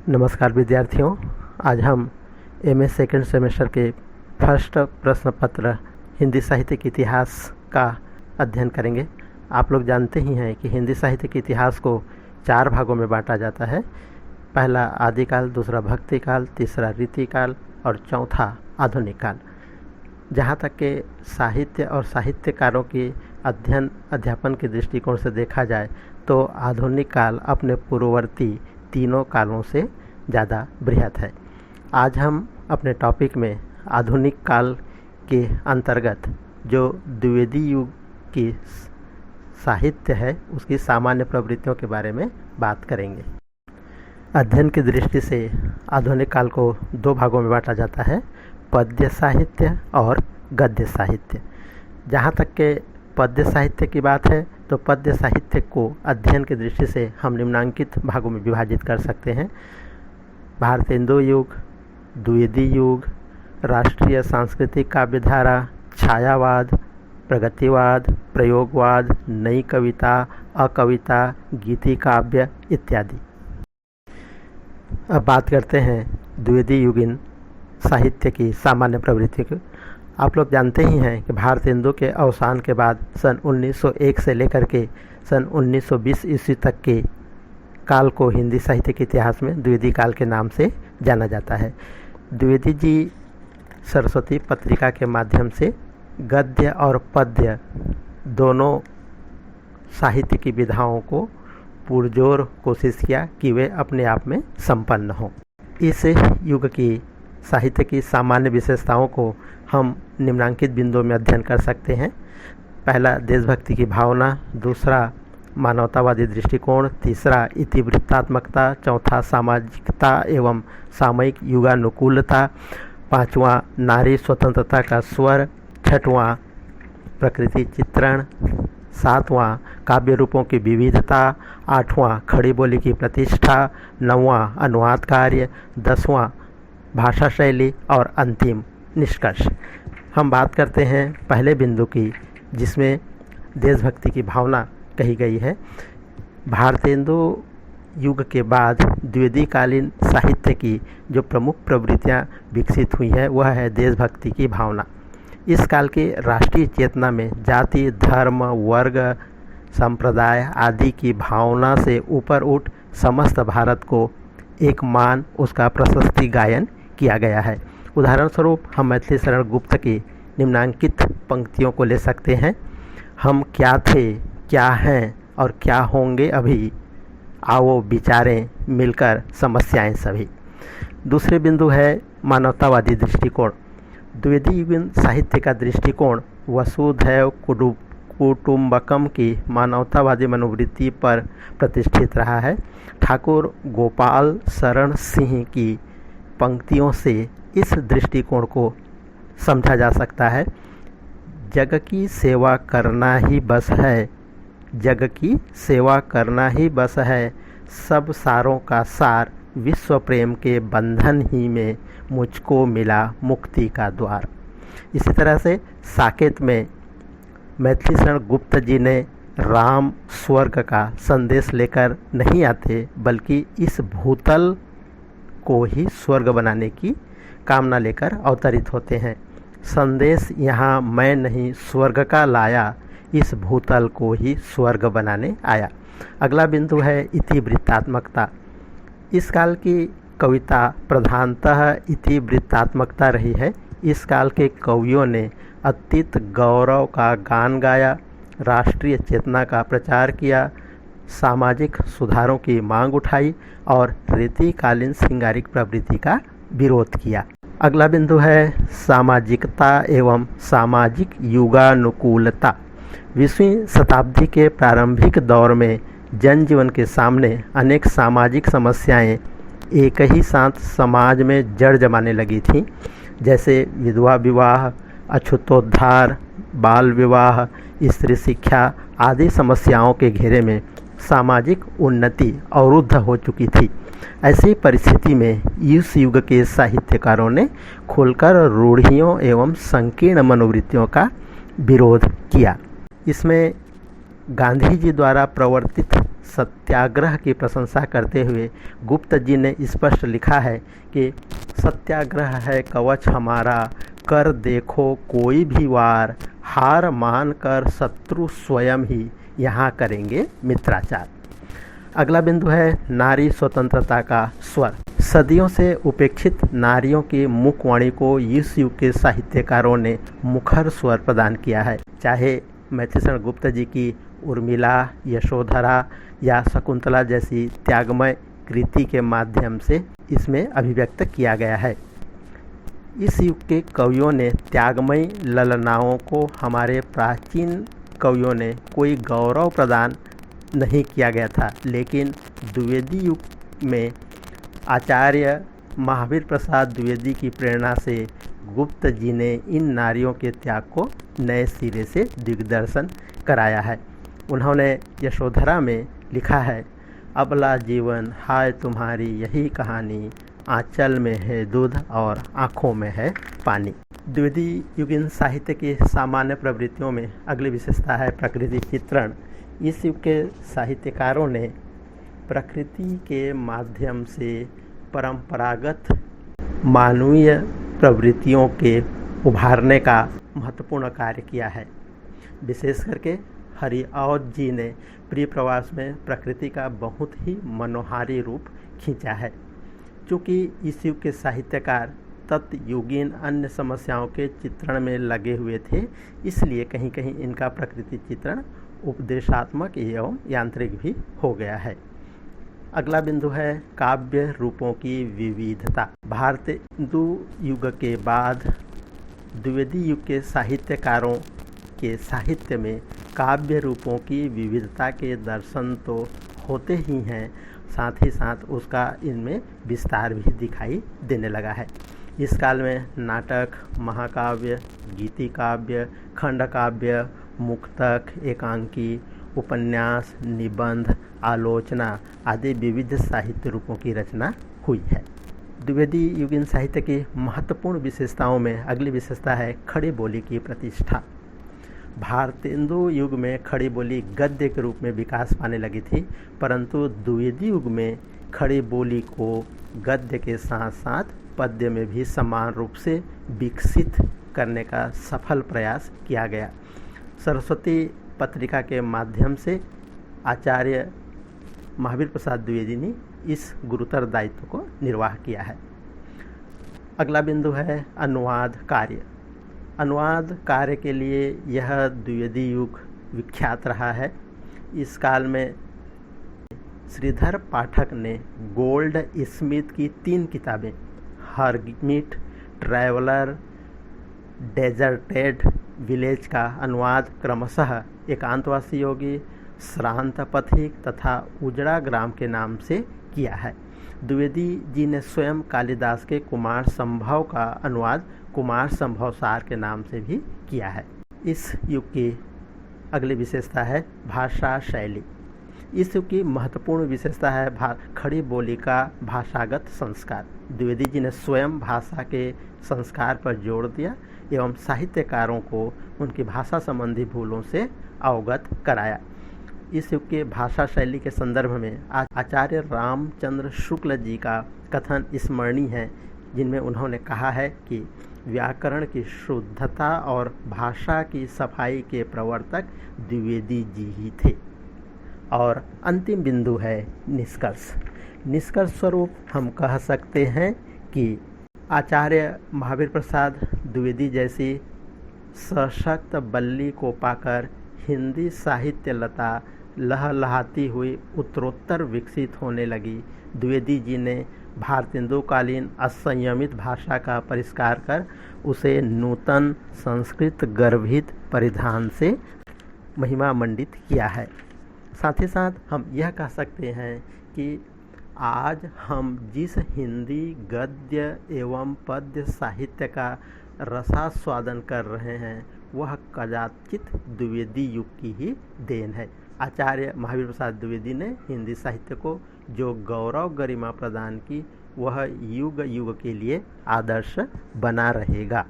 नमस्कार विद्यार्थियों। आज हम एमए सेकंड सेमेस्टर के फर्स्ट प्रश्न पत्र हिंदी साहित्य के इतिहास का अध्ययन करेंगे। आप लोग जानते ही हैं कि हिंदी साहित्य के इतिहास को 4 भागों में बांटा जाता है। पहला आदिकाल, दूसरा भक्ति काल, तीसरा रीतिकाल और चौथा आधुनिक काल। जहाँ तक के साहित्य और साहित्यकारों के अध्यापन के दृष्टिकोण से देखा जाए तो आधुनिक काल अपने पूर्ववर्ती तीनों कालों से ज़्यादा बृहत है। आज हम अपने टॉपिक में आधुनिक काल के अंतर्गत जो द्विवेदी युग की साहित्य है उसकी सामान्य प्रवृत्तियों के बारे में बात करेंगे। अध्ययन की दृष्टि से आधुनिक काल को 2 भागों में बांटा जाता है, पद्य साहित्य और गद्य साहित्य। जहाँ तक के पद्य साहित्य की बात है तो पद्य साहित्य को अध्ययन की दृष्टि से हम निम्नांकित भागों में विभाजित कर सकते हैं। भारतेंदु युग, द्विवेदी युग, राष्ट्रीय सांस्कृतिक काव्यधारा, छायावाद, प्रगतिवाद, प्रयोगवाद, नई कविता, अकविता, गीति काव्य इत्यादि। अब बात करते हैं द्विवेदी युगीन साहित्य की सामान्य प्रवृत्ति की। आप लोग जानते ही हैं कि भारतेंदु के अवसान के बाद सन 1901 से लेकर के सन 1920 ईस्वी तक के काल को हिंदी साहित्य के इतिहास में द्विवेदी काल के नाम से जाना जाता है। द्विवेदी जी सरस्वती पत्रिका के माध्यम से गद्य और पद्य दोनों साहित्य की विधाओं को पुरजोर कोशिश किया कि वे अपने आप में संपन्न हों। इस युग की साहित्य की सामान्य विशेषताओं को हम निम्नांकित बिंदुओं में अध्ययन कर सकते हैं। पहला देशभक्ति की भावना, दूसरा मानवतावादी दृष्टिकोण, तीसरा इतिवृत्तात्मकता, चौथा सामाजिकता एवं सामयिक युगानुकूलता, पांचवा नारी स्वतंत्रता का स्वर, छठवां प्रकृति चित्रण, सातवां काव्य रूपों की विविधता, आठवां खड़ी बोली की प्रतिष्ठा, नौवां अनुवाद कार्य, 10वां भाषा शैली और अंतिम निष्कर्ष। हम बात करते हैं पहले बिंदु की जिसमें देशभक्ति की भावना कही गई है। भारतेंदु युग के बाद द्विवेदी कालीन साहित्य की जो प्रमुख प्रवृत्तियां विकसित हुई है वह है देशभक्ति की भावना। इस काल की राष्ट्रीय चेतना में जाति, धर्म, वर्ग, संप्रदाय आदि की भावना से ऊपर उठ समस्त भारत को एक मान उसका प्रशस्ति गायन किया गया है। उदाहरण स्वरूप हम मैथिली शरण गुप्त की निम्नांकित पंक्तियों को ले सकते हैं। हम क्या थे, क्या हैं और क्या होंगे अभी, आओ विचारें मिलकर समस्याएं सभी। दूसरे बिंदु है मानवतावादी दृष्टिकोण। द्विवेदी युगीन साहित्य का दृष्टिकोण वसुधैव कुटुंबकम की मानवतावादी मनोवृत्ति पर प्रतिष्ठित रहा है। ठाकुर गोपाल शरण सिंह की पंक्तियों से इस दृष्टिकोण को समझा जा सकता है। जग की सेवा करना ही बस है, जग की सेवा करना ही बस है, सब सारों का सार, विश्व प्रेम के बंधन ही में मुझको मिला मुक्ति का द्वार। इसी तरह से साकेत में मैथिली शरण गुप्त जी ने राम स्वर्ग का संदेश लेकर नहीं आते बल्कि इस भूतल को ही स्वर्ग बनाने की कामना लेकर अवतरित होते हैं। संदेश यहाँ मैं नहीं स्वर्ग का लाया, इस भूतल को ही स्वर्ग बनाने आया। अगला बिंदु है इतिवृत्तात्मकता। इस काल की कविता प्रधानतः इतिवृत्तात्मकता रही है। इस काल के कवियों ने अतीत गौरव का गान गाया, राष्ट्रीय चेतना का प्रचार किया, सामाजिक सुधारों की मांग उठाई और रीतिकालीन श्रृंगारिक प्रवृत्ति का विरोध किया। अगला बिंदु है सामाजिकता एवं सामाजिक युगानुकूलता। 20वीं शताब्दी के प्रारंभिक दौर में जनजीवन के सामने अनेक सामाजिक समस्याएं एक ही साथ समाज में जड़ जमाने लगी थीं, जैसे विधवा विवाह, अछूतोद्धार, बाल विवाह, स्त्री शिक्षा आदि समस्याओं के घेरे में सामाजिक उन्नति अवरुद्ध हो चुकी थी। ऐसी परिस्थिति में इस युग के साहित्यकारों ने खुलकर रूढ़ियों एवं संकीर्ण मनोवृत्तियों का विरोध किया। इसमें गांधी जी द्वारा प्रवर्तित सत्याग्रह की प्रशंसा करते हुए गुप्त जी ने स्पष्ट लिखा है कि सत्याग्रह है कवच हमारा, कर देखो कोई भी वार, हार मान कर शत्रु स्वयं ही यहाँ करेंगे मित्राचार। अगला बिंदु है नारी स्वतंत्रता का स्वर। सदियों से उपेक्षित नारियों की मुखवाणी को इस युग के साहित्यकारों ने मुखर स्वर प्रदान किया है। चाहे मैथिलीशरण गुप्त जी की उर्मिला, यशोधरा या शकुंतला जैसी त्यागमय कृति के माध्यम से इसमें अभिव्यक्त किया गया है। इस युग के कवियों ने त्यागमयी ललनाओं को हमारे प्राचीन कवियों ने कोई गौरव प्रदान नहीं किया गया था, लेकिन द्विवेदी युग में आचार्य महावीर प्रसाद द्विवेदी की प्रेरणा से गुप्त जी ने इन नारियों के त्याग को नए सिरे से दिग्दर्शन कराया है। उन्होंने यशोधरा में लिखा है, अबला जीवन हाय तुम्हारी यही कहानी, आंचल में है दूध और आँखों में है पानी। द्विवेदी युगीन साहित्य की सामान्य प्रवृत्तियों में अगली विशेषता है प्रकृति चित्रण। इस युग के साहित्यकारों ने प्रकृति के माध्यम से परंपरागत मानवीय प्रवृत्तियों के उभारने का महत्वपूर्ण कार्य किया है। विशेष करके हरिऔध जी ने प्रिय प्रवास में प्रकृति का बहुत ही मनोहारी रूप खींचा है। चूँकि इस युग के साहित्यकार तत्युगीन अन्य समस्याओं के चित्रण में लगे हुए थे, इसलिए कहीं कहीं इनका प्रकृति चित्रण उपदेशात्मक एवं यांत्रिक भी हो गया है। अगला बिंदु है काव्य रूपों की विविधता। भारतीय हिंदू युग के बाद द्विवेदी युग के साहित्यकारों के साहित्य में काव्य रूपों की विविधता के दर्शन तो होते ही हैं, साथ ही साथ उसका इनमें विस्तार भी दिखाई देने लगा है। इस काल में नाटक, महाकाव्य, गीति काव्य, खंड काव्य, मुक्तक, एकांकी, उपन्यास, निबंध, आलोचना आदि विविध साहित्य रूपों की रचना हुई है। द्विवेदी युगीन साहित्य की महत्वपूर्ण विशेषताओं में अगली विशेषता है खड़ी बोली की प्रतिष्ठा। भारतेंदु युग में खड़ी बोली गद्य के रूप में विकास पाने लगी थी, परंतु द्विवेदी युग में खड़ी बोली को गद्य के साथ साथ पद्य में भी समान रूप से विकसित करने का सफल प्रयास किया गया। सरस्वती पत्रिका के माध्यम से आचार्य महावीर प्रसाद द्विवेदी ने इस गुरुतर दायित्व को निर्वाह किया है। अगला बिंदु है अनुवाद कार्य। अनुवाद कार्य के लिए यह द्विवेदी युग विख्यात रहा है। इस काल में श्रीधर पाठक ने गोल्ड स्मिथ की 3 किताबें हरमिट, ट्रैवलर, डेजर्टेड विलेज का अनुवाद क्रमशः एकांतवासी योगी, श्रांत पथिक तथा उजड़ा ग्राम के नाम से किया है। द्विवेदी जी ने स्वयं कालिदास के कुमार संभव का अनुवाद कुमार संभव सार के नाम से भी किया है। इस युग की अगली विशेषता है भाषा शैली। इस युग की महत्वपूर्ण विशेषता है खड़ी बोली का भाषागत संस्कार। द्विवेदी जी ने स्वयं भाषा के संस्कार पर जोर दिया एवं साहित्यकारों को उनकी भाषा संबंधी भूलों से अवगत कराया। इस युग के भाषा शैली के संदर्भ में आचार्य रामचंद्र शुक्ल जी का कथन स्मरणीय है, जिनमें उन्होंने कहा है कि व्याकरण की शुद्धता और भाषा की सफाई के प्रवर्तक द्विवेदी जी ही थे। और अंतिम बिंदु है निष्कर्ष। निष्कर्ष स्वरूप हम कह सकते हैं कि आचार्य महावीर प्रसाद द्विवेदी जैसी सशक्त बल्ली को पाकर हिंदी साहित्य लता लहलहाती हुई उत्तरोत्तर विकसित होने लगी। द्विवेदी जी ने भारतेंदुकालीन असंयमित भाषा का परिष्कार कर उसे नूतन संस्कृत गर्भित परिधान से महिमा मंडित किया है। साथ ही साथ हम यह कह सकते हैं कि आज हम जिस हिंदी गद्य एवं पद्य साहित्य का रसास्वादन कर रहे हैं वह कदाचित द्विवेदी युग की ही देन है। आचार्य महावीर प्रसाद द्विवेदी ने हिंदी साहित्य को जो गौरव गरिमा प्रदान की वह युग युग के लिए आदर्श बना रहेगा।